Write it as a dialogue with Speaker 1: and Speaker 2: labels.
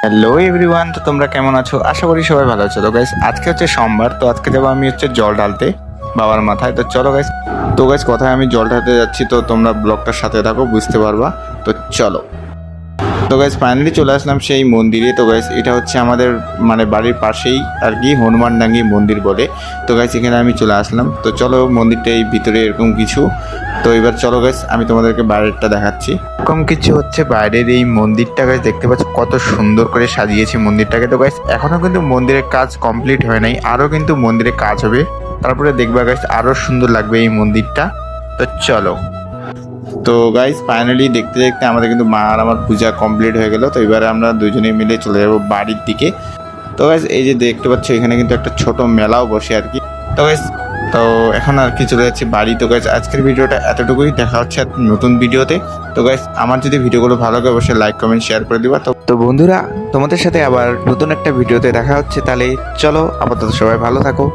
Speaker 1: Hello everyone, তো তোমরা কেমন আছো? আশা করি সবাই ভালো আছো। তো গাইস আজকে হচ্ছে সোমবার, তো আজকে যাবো আমি হচ্ছে জল ঢালতে বাবার মাথায়। তো চলো গাইস, কোথায় আমি জল ঢালতে যাচ্ছি, তো তোমরা ব্লগটার সাথে থাকো, বুঝতে পারবা। তো চলো। তো গাইস ফাইনালি চলে আসলাম সেই মন্দিরে। তো গাইস এটা হচ্ছে আমাদের মানে বাড়ির পাশেই আর কি, হনুমানডাঙ্গি মন্দির বলে। তো গাইস এখানে আমি চলে আসলাম। তো চলো, মন্দিরটা এই ভিতরে এরকম কিছু। তো এবার চলো গাইস, আমি তোমাদেরকে বাইরেরটা দেখাচ্ছি। এরকম কিছু হচ্ছে বাইরের এই মন্দিরটা। গাইস দেখতে পাচ্ছ কত সুন্দর করে সাজিয়েছে মন্দিরটাকে। তো গাইস এখনো কিন্তু মন্দিরের কাজ কমপ্লিট হয় নাই, আরও কিন্তু মন্দিরে কাজ হবে, তারপরে দেখবা গাইস আরও সুন্দর লাগবে এই মন্দিরটা। তো চলো। তো গাইস ফাইনালি দেখতে দেখতে আমাদের কিন্তু মা আর আমার পূজা কমপ্লিট হয়ে গেল। তো এবারে আমরা দুজনে মিলে চলে যাবো বাড়ির দিকে। তো গাইস এই যে দেখতে পাচ্ছ এখানে কিন্তু একটা ছোট মেলাও বসে আর কি। তো গাইস তো এখন আর কি চলে যাচ্ছি বাড়ি। তো গাইস আজকের ভিডিওটা এতটুকুই, দেখা হচ্ছে নতুন ভিডিওতে। তো গাইস আমার যদি ভিডিওগুলো ভালো লাগে অবশ্যই লাইক কমেন্ট শেয়ার করে দিবা। তো বন্ধুরা, তোমাদের সাথে আবার নতুন একটা ভিডিওতে দেখা হচ্ছে। তাহলে চলো, আপাতত সবাই ভালো থাকো।